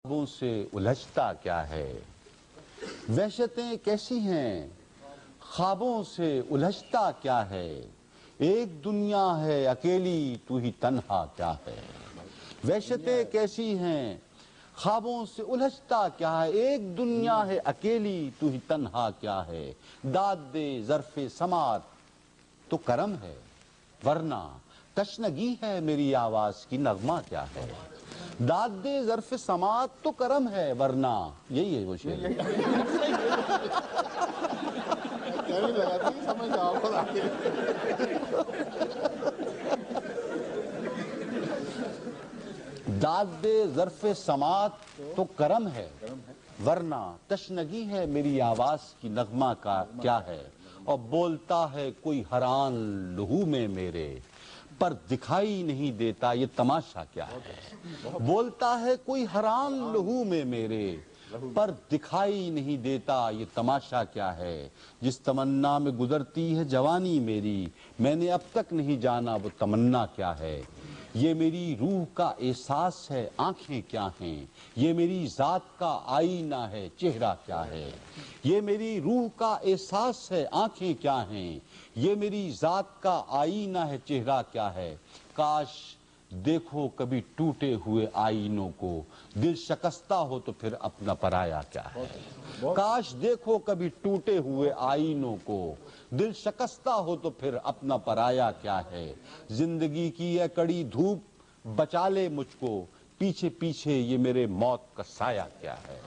خوابوں سے الجھتا کیا ہے، وحشتیں کیسی ہیں، خوابوں سے الجھتا کیا ہے، ایک دنیا ہے اکیلی تو ہی تنہا کیا ہے۔ وحشتیں کیسی ہیں، خوابوں سے الجھتا کیا ہے، ایک دنیا ہے اکیلی تو ہی تنہا کیا ہے۔ داد دے ظرف سماعت تو کرم ہے، ورنہ تشنگی ہے میری آواز کی نغمہ کیا ہے۔ داد دے ظرف سماعت تو کرم ہے، ورنہ یہی ہے وہ شعر۔ داد دے ظرف سماعت تو کرم ہے، ورنہ تشنگی ہے میری آواز کی نغمہ کا کیا ہے۔ اور بولتا ہے کوئی حیران لہو میں میرے، پر دکھائی نہیں دیتا یہ تماشا کیا ہے۔ بولتا ہے کوئی حیران لہو میں میرے، پر دکھائی نہیں دیتا یہ تماشا کیا ہے۔ جس تمنا میں گزرتی ہے جوانی میری، میں نے اب تک نہیں جانا وہ تمنا کیا ہے۔ یہ میری روح کا احساس ہے آنکھیں کیا ہیں، یہ میری ذات کا آئینہ ہے چہرہ کیا ہے۔ یہ میری روح کا احساس ہے آنکھیں کیا ہیں، یہ میری ذات کا آئینہ ہے چہرہ کیا ہے۔ کاش دیکھو کبھی ٹوٹے ہوئے آئینوں کو، دل شکستہ ہو تو پھر اپنا پرایا کیا ہے۔ کاش دیکھو کبھی ٹوٹے ہوئے آئینوں کو، دل شکستہ ہو تو پھر اپنا پرایا کیا ہے۔ زندگی کی یہ کڑی دھوپ بچا لے مجھ کو، پیچھے پیچھے یہ میرے موت کا سایہ کیا ہے۔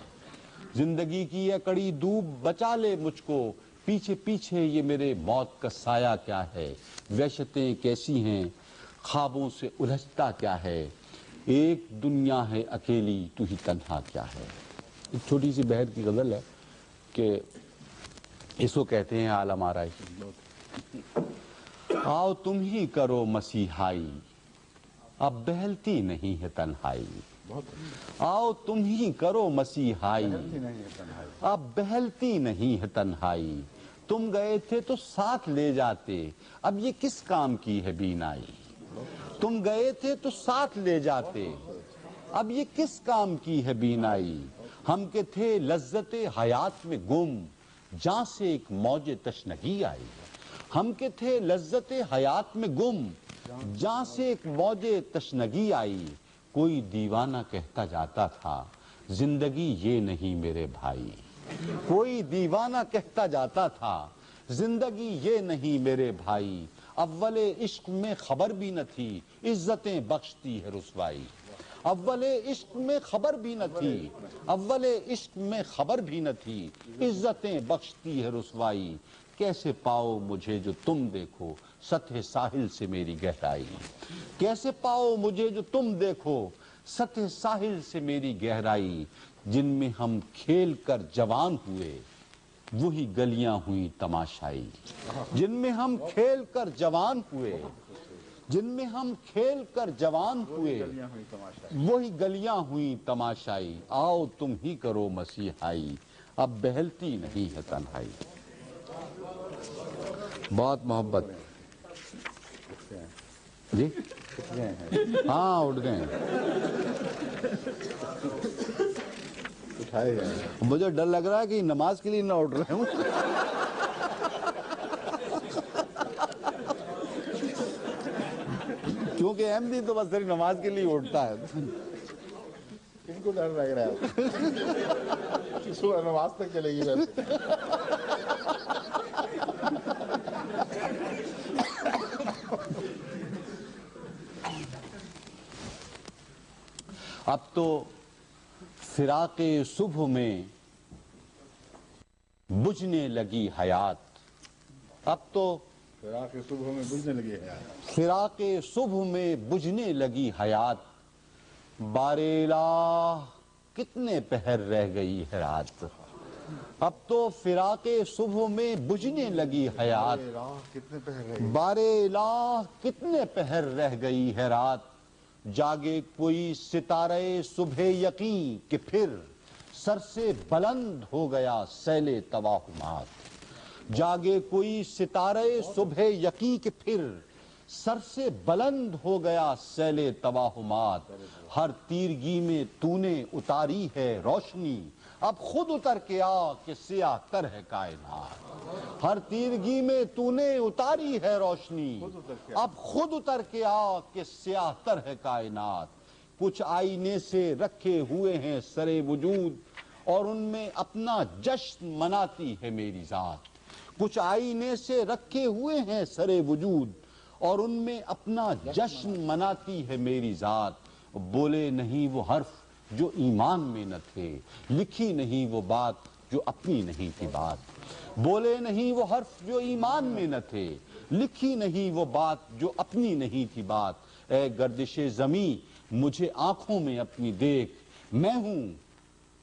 زندگی کی یہ کڑی دھوپ بچا لے مجھ کو، پیچھے پیچھے یہ میرے موت کا سایہ کیا ہے۔ وحشتیں کیسی ہیں، خوابوں سے الجھتا کیا ہے، ایک دنیا ہے اکیلی تو ہی تنہا کیا ہے۔ ایک چھوٹی سی بہر کی غزل ہے کہ اس کو کہتے ہیں عالم آرائی۔ آؤ تم ہی کرو مسیحائی، اب بہلتی نہیں ہے تنہائی۔ آؤ تم ہی کرو مسیحائی، اب بہلتی نہیں ہے تنہائی۔ تم گئے تھے تو ساتھ لے جاتے، اب یہ کس کام کی ہے بینائی۔ تم گئے تھے تو ساتھ لے جاتے، اب یہ کس کام کی ہے بینائی۔ ہم کے تھے لذت حیات میں گم، جہاں سے ایک موج تشنگی آئی۔ ہم کے تھے لذت حیات میں گم، جہاں سے ایک موج تشنگی آئی۔ کوئی دیوانہ کہتا جاتا تھا زندگی یہ نہیں میرے بھائی۔ کوئی دیوانہ کہتا جاتا تھا زندگی یہ نہیں میرے بھائی۔ اول عشق میں خبر بھی نہ تھی عزتیں بخشتی ہے رسوائی۔ اول عشق میں خبر بھی نہ تھی، اول عشق میں خبر بھی نہ تھی، عزتیں بخشتی ہے رسوائی۔ کیسے پاؤ مجھے جو تم دیکھو سطح ساحل سے میری گہرائی۔ کیسے پاؤ مجھے جو تم دیکھو سطح ساحل سے میری گہرائی۔ جن میں ہم کھیل کر جوان ہوئے وہی گلیاں ہوئی تماشائی۔ جن میں ہم کھیل کر جوان ہوئے، جن میں ہم کھیل کر جوان ہوئے وہی گلیاں ہوئی تماشائی۔ آؤ تم ہی کرو مسیحائی، اب بہلتی نہیں ہے تنہائی۔ بہت محبت جی ہاں اٹھ گئے مجھے ڈر لگ رہا ہے کہ نماز کے لیے نہ اٹھ رہے ہوں۔ کیونکہ احمدی تو بس صرف نماز کے لیے اٹھتا ہے۔ ان کو ڈر لگ رہا ہے صبح نماز تک چلے گی ویسے۔ اب تو فراق صبح میں بجھنے لگی حیات۔ اب تو فراق صبح میں بجھنے لگی حیات۔ فراق صبح میں بجھنے لگی حیات۔ بار الہ کتنے پہر رہ گئی ہے رات۔ اب تو فراق صبح میں بجھنے لگی حیات۔ کتنے پہر رہ بار الہ کتنے پہر رہ گئی ہے رات۔ جاگے کوئی ستارہ صبح یقین کہ پھر سر سے بلند ہو گیا سیل توہمات۔ جاگے کوئی ستارہ صبح یقین کہ پھر سر سے بلند ہو گیا سیل توہمات، ہر تیرگی میں تو نے اتاری ہے روشنی، اب خود اتر کے آ کہ سیاہ تر ہے کائنات، ہر تیرگی میں تو نے اتاری ہے روشنی، اب خود اتر کے آ کہ سیاہ تر ہے کائنات، کچھ آئینے سے رکھے ہوئے ہیں سرے وجود اور ان میں اپنا جشن مناتی ہے میری ذات، کچھ آئینے سے رکھے ہوئے ہیں سرے وجود اور ان میں اپنا جشن مناتی ہے میری ذات، بولے نہیں وہ حرف جو ایمان میں نہ تھے، لکھی نہیں وہ بات جو اپنی نہیں تھی بات، بولے نہیں وہ حرف جو ایمان میں نہ تھے، لکھی نہیں وہ بات جو اپنی نہیں تھی بات، اے گردش زمیں مجھے آنکھوں میں اپنی دیکھ، میں ہوں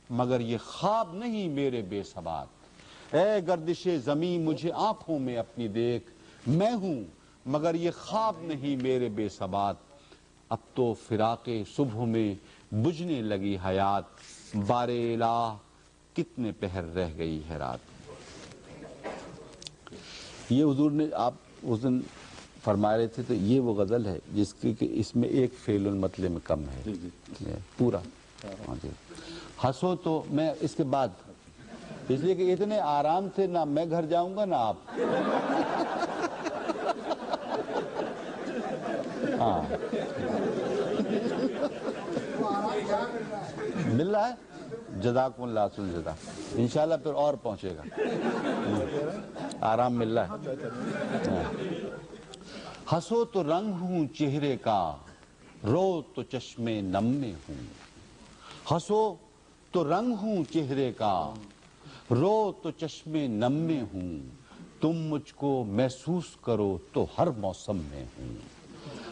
مگر یہ خواب نہیں میرے بے ثبات، اے گردش زمیں مجھے آنکھوں میں اپنی دیکھ، میں ہوں مگر یہ خواب نہیں میرے بے ثبات، اب تو فراق صبح میں بجھنے لگی حیات، بار الہ کتنے پہر رہ گئی ہے رات۔ یہ حضور نے آپ اس دن فرما رہے تھے تو یہ وہ غزل ہے جس کی کہ اس میں ایک فعل المطلع میں کم ہے پورا، ہاں جی، ہنسو تو میں اس کے بعد اس لیے کہ اتنے آرام سے نہ میں گھر جاؤں گا نہ آپ، ہاں مل رہا ہے، جزاکم اللہ خیر جزا، انشاءاللہ پھر اور پہنچے گا، آرام مل رہا ہے۔ ہنسو تو رنگ ہوں چہرے کا، رو تو چشم نم میں ہوں، ہنسو تو رنگ ہوں چہرے کا، رو تو چشم نم میں ہوں، تم مجھ کو محسوس کرو تو ہر موسم میں ہوں،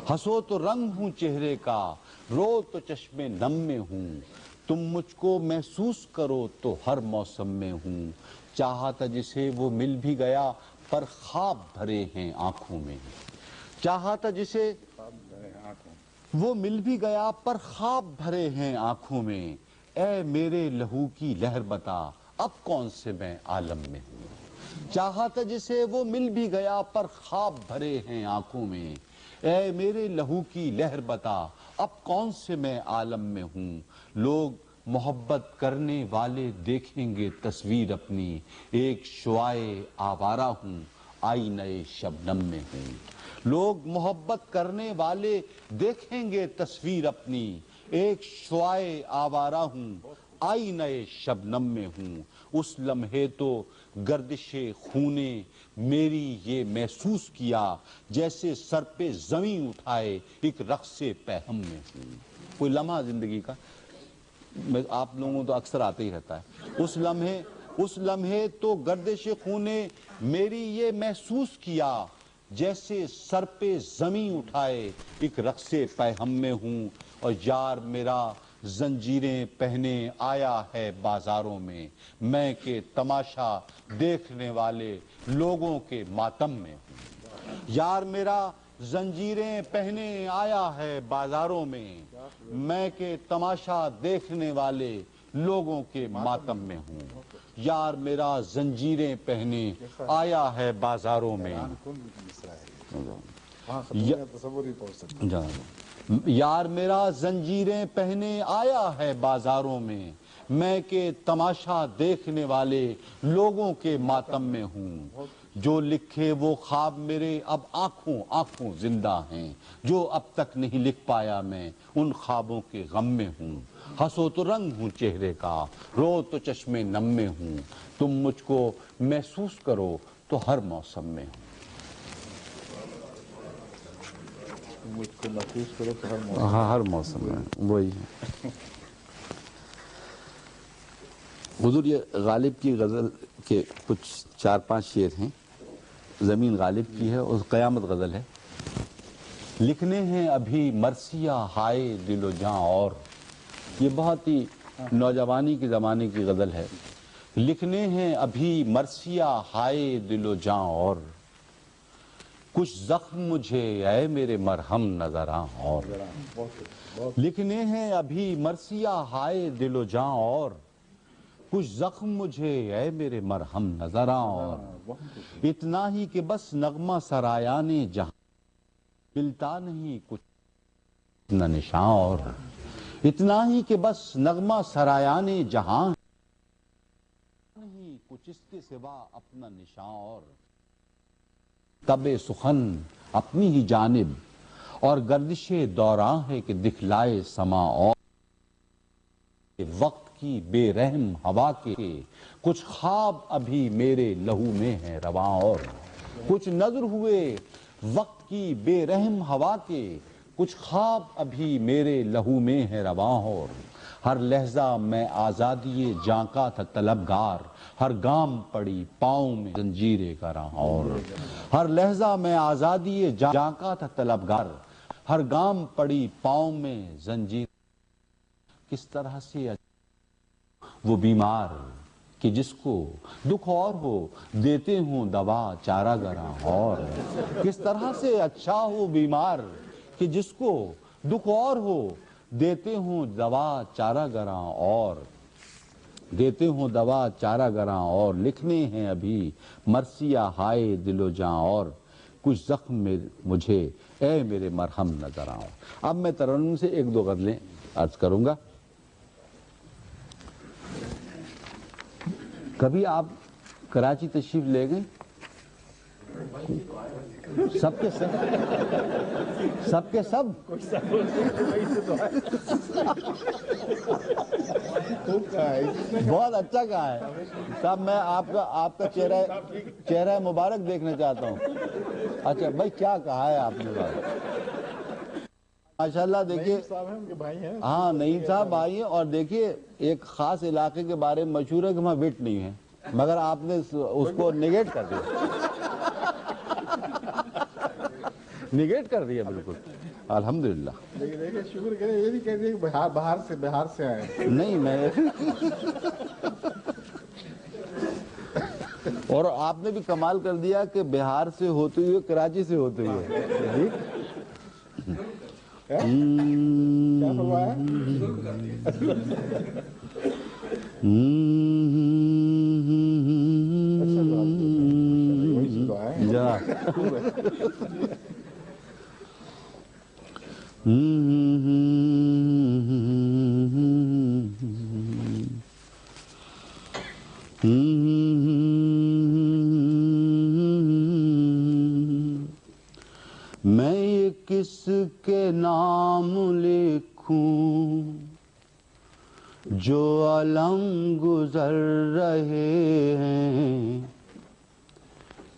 ہنسو تو رنگ ہوں چہرے کا، رو تو چشم نم میں ہوں، تم مجھ کو محسوس کرو تو ہر موسم میں ہوں، چاہا تھا جسے وہ مل بھی گیا پر خواب بھرے ہیں آنکھوں میں، چاہا تھا جسے وہ مل بھی گیا پر خواب بھرے ہیں آنکھوں میں، اے میرے لہو کی لہر بتا اب کون سے میں عالم میں ہوں، چاہا تھا جسے وہ مل بھی گیا پر خواب بھرے ہیں آنکھوں میں، اے میرے لہو کی لہر بتا اب کون سے میں عالم میں ہوں، لوگ محبت کرنے والے دیکھیں گے تصویر اپنی، ایک شعائے آوارہ ہوں آئینہ شبنم میں ہوں، لوگ محبت کرنے والے دیکھیں گے تصویر اپنی، ایک شعائے آوارہ ہوں آئینہ شبنم میں ہوں، اس لمحے تو گردش خون نے میری یہ محسوس کیا جیسے سر پہ زمین اٹھائے ایک رقص پہم میں ہوں، کوئی لمحہ زندگی کا آپ لوگوں تو اکثر آتے ہی رہتا ہے، اس لمحے تو گردش خون نے میری یہ محسوس کیا جیسے سر پہ زمین اٹھائے ایک رقص پہم میں ہوں، اور یار میرا زنجیریں پہنے آیا ہے بازاروں میں، میں کہ تماشا دیکھنے والے لوگوں کے ماتم میں ہوں، یار میرا زنجیریں پہنے آیا ہے بازاروں میں، میں کہ تماشا دیکھنے والے لوگوں کے ماتم میں ہوں، یار میرا زنجیریں پہنے آیا ہے بازاروں میں، یار میرا زنجیریں پہنے آیا ہے بازاروں میں، میں کہ تماشا دیکھنے والے لوگوں کے ماتم میں ہوں، جو لکھے وہ خواب میرے اب آنکھوں زندہ ہیں، جو اب تک نہیں لکھ پایا میں ان خوابوں کے غم میں ہوں، ہنسو تو رنگ ہوں چہرے کا، رو تو چشم نم میں ہوں، تم مجھ کو محسوس کرو تو ہر موسم میں ہوں، مجھ کو محسوس کرو تو ہر موسم، ہاں ہر موسم میں وہی ہے۔ حضور یہ غالب کی غزل کے کچھ 4-5 شعر ہیں، زمین غالب کی ہے اور قیامت غزل ہے، لکھنے ہیں ابھی مرثیہ ہائے دل و جاں اور، یہ بہت ہی نوجوانی کے زمانے کی غزل ہے، لکھنے ہیں ابھی مرثیہ ہائے دل و جاں اور، کچھ زخم مجھے اے میرے مرہم نظر آں اور، لکھنے ہیں ابھی مرثیہ ہائے دل و جاں اور، کچھ زخم مجھے اے میرے مرہم نظر آں اور، اتنا ہی کہ بس نغمہ سرایان جہاں ملتا نہیں کچھ نہ نشاں اور اتنا ہی کہ بس نغمہ سرایان جہاں نہیں کچھ اس کے سوا اپنا نشاں اور تب سخن اپنی ہی جانب اور گردش دوراں ہے کہ دکھلائے سما اور وقت کی بے رحم ہوا کے کچھ خواب ابھی میرے لہو میں ہیں رواں اور کچھ نظر ہوئے وقت کی بے رحم ہوا کے کچھ خواب ابھی میرے لہو میں ہیں رواں اور ہر لہجہ میں آزادی جانکا تھا طلبگار ہر گام پڑی پاؤں میں زنجیریں کراں اور ہر لہجہ میں آزادی جانکا تھا طلبگار ہر گام پڑی پاؤں میں زنجیر کس طرح سے وہ بیمار کہ جس کو دکھ اور ہو دیتے ہوں دوا چارہ گراں اور کس طرح سے اچھا ہو بیمار کہ جس کو دکھ اور ہو دیتے ہوں دوا چارہ گراں اور دیتے ہوں دوا چارہ گراں اور لکھنے ہیں ابھی مرثیہ ہائے دل و جاں اور کچھ زخم مجھے اے میرے مرہم نظر آؤ اب میں ترنم سے ایک دو غزلیں عرض کروں گا کبھی آپ کراچی تشریف لے گئے سب کے سب بہت اچھا کہا ہے صاحب میں آپ کا چہرہ مبارک دیکھنا چاہتا ہوں اچھا بھائی کیا کہا ہے آپ نے ماشاءاللہ دیکھیے ہاں نعیم صاحب بھائی ہیں اور دیکھیے ایک خاص علاقے کے بارے میں مشہور ہے کہ وہاں وٹ نہیں ہے مگر آپ نے اس کو نگیٹ کر دیا نگیٹ کر دیا بالکل الحمدللہ دیکھیں شکر کریں یہ نہیں کہہ دیا کہ بہار سے آئے نہیں میں اور آپ نے بھی کمال کر دیا کہ بہار سے ہوتے ہوئے کراچی سے ہوتے ہوئے کیا فرمایا میں یہ کس کے نام لکھوں جو علم گزر رہے ہیں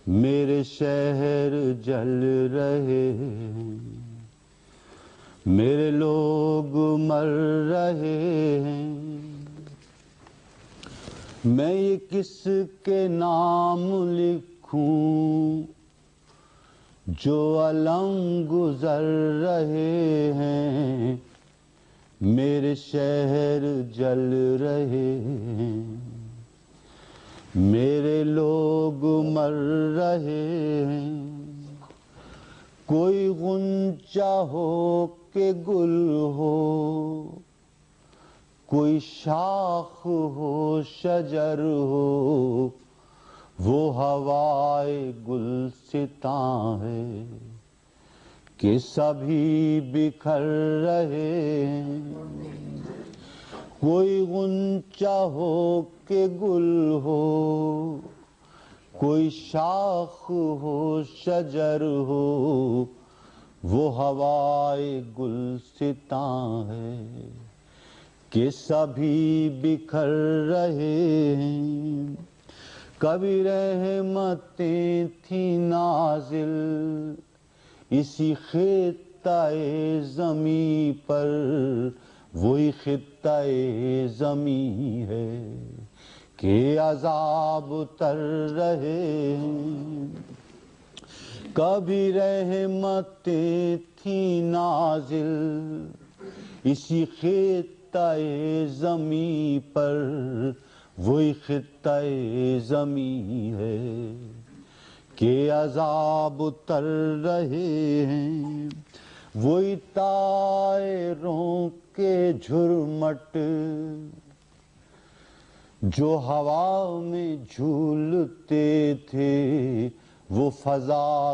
میرے شہر جل رہے ہیں میرے لوگ مر رہے ہیں میں یہ کس کے نام لکھوں جو علم گزر رہے ہیں میرے شہر جل رہے ہیں میرے لوگ مر رہے ہیں کوئی غنچہ ہو کہ گل ہو کوئی شاخ ہو شجر ہو وہ ہوائے گلستاں ہے کہ سبھی بکھر رہے ہیں کوئی غنچہ ہو کہ گل ہو کوئی شاخ ہو شجر ہو وہ ہوائے گلستاں ہے کہ سبھی بکھر رہے ہیں کبھی رحمتیں تھیں نازل اسی خطہ زمیں پر وہی خطہ زمیں ہے کہ عذاب اتر رہے ہیں کبھی رحمتیں تھیں نازل اسی خطہ زمیں پر وہی خطہ زمیں ہے کہ عذاب اتر رہے ہیں وہی طائروں کے جھرمٹ جو ہوا میں جھولتے تھے وہ فضا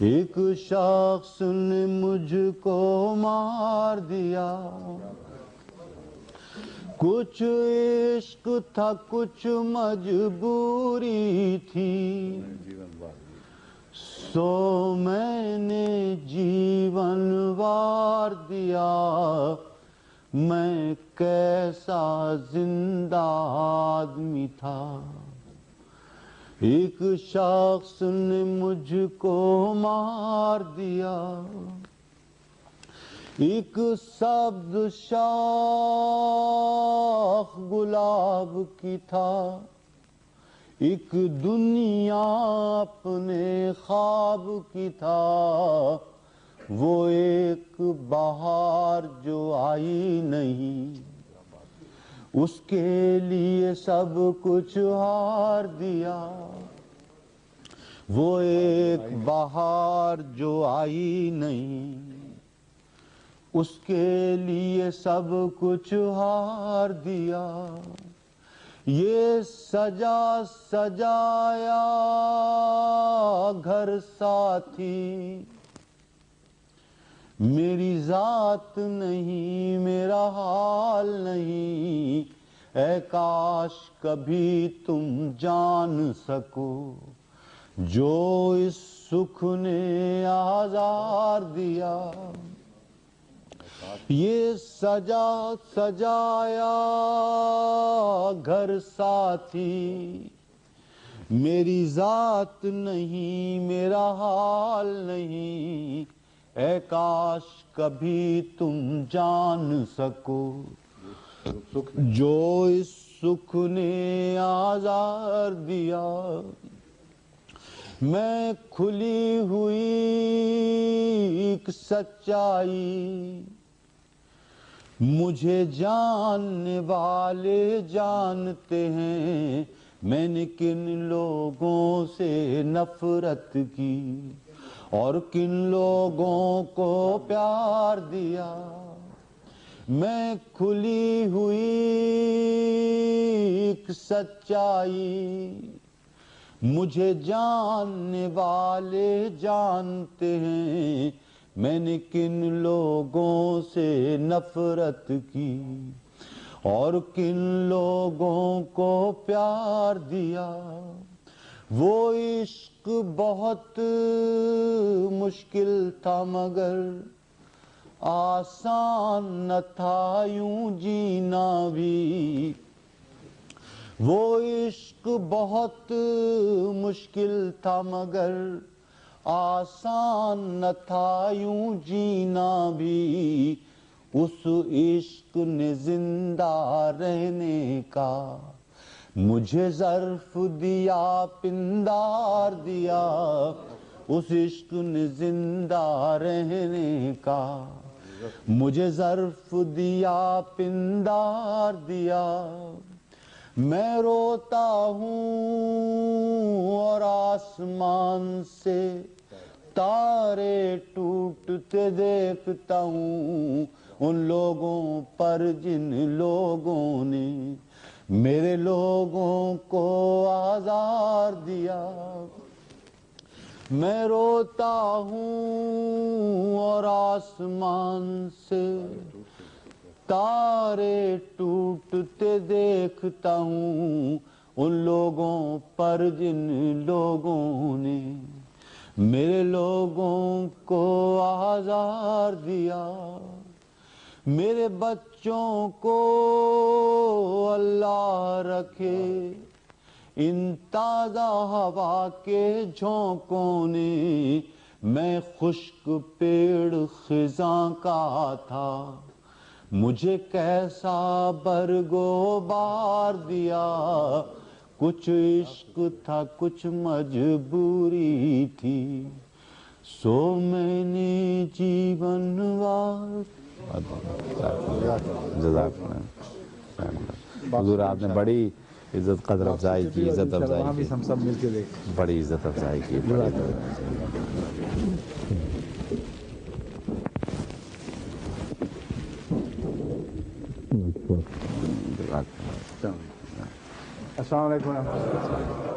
ایک شخص نے مجھ کو مار دیا، کچھ عشق تھا کچھ مجبوری تھی، سو میں نے جیون وار دیا، میں کیسا زندہ آدمی تھا۔ ایک شخص نے مجھ کو مار دیا، ایک سبز شاخ گلاب کی تھا، ایک دنیا اپنے خواب کی تھا، وہ ایک بہار جو آئی نہیں، اس کے لیے سب کچھ ہار دیا، وہ ایک بہار جو آئی نہیں، اس کے لیے سب کچھ ہار دیا۔ یہ سجا سجایا گھر ساتھی، میری ذات نہیں میرا حال نہیں، اے کاش کبھی تم جان سکو جو اس سکھ نے آزار دیا۔ یہ سجا سجایا گھر ساتھی، میری ذات نہیں میرا حال نہیں، اے کاش کبھی تم جان سکو جو اس سکھ نے آزار دیا۔ میں کھلی ہوئی ایک سچائی، مجھے جاننے والے جانتے ہیں میں نے کن لوگوں سے نفرت کی اور کن لوگوں کو پیار دیا۔ میں کھلی ہوئی ایک سچائی، مجھے جاننے والے جانتے ہیں میں نے کن لوگوں سے نفرت کی اور کن لوگوں کو پیار دیا۔ وہ عشق بہت مشکل تھا مگر آسان نہ تھا یوں جینا بھی، وہ عشق بہت مشکل تھا مگر آسان نہ تھا یوں جینا بھی، اس عشق نے زندہ رہنے کا مجھے ظرف دیا پندار دیا، اس عشق نے زندہ رہنے کا مجھے ظرف دیا پندار دیا۔ میں روتا ہوں اور آسمان سے تارے ٹوٹتے دیکھتا ہوں، ان لوگوں پر جن لوگوں نے میرے لوگوں کو آزار دیا۔ میں روتا ہوں اور آسمان سے تارے ٹوٹتے دیکھتا ہوں، ان لوگوں پر جن لوگوں نے میرے لوگوں کو آزار دیا۔ میرے بچوں کو اللہ رکھے ان تازہ ہوا کے جھونکوں نے، میں خشک پیڑ خزاں کا تھا مجھے کیسا برگو بار دیا، کچھ عشق تھا کچھ مجبوری تھی، سو میں نے جیون وار۔ جزاک اللہ حضور، آپ نے بڑی عزت قدر افزائی کی، عزت افزائی کی، ہم سب مل کے دیکھ بڑی عزت افزائی کی، السلام علیکم ورحمۃ اللہ۔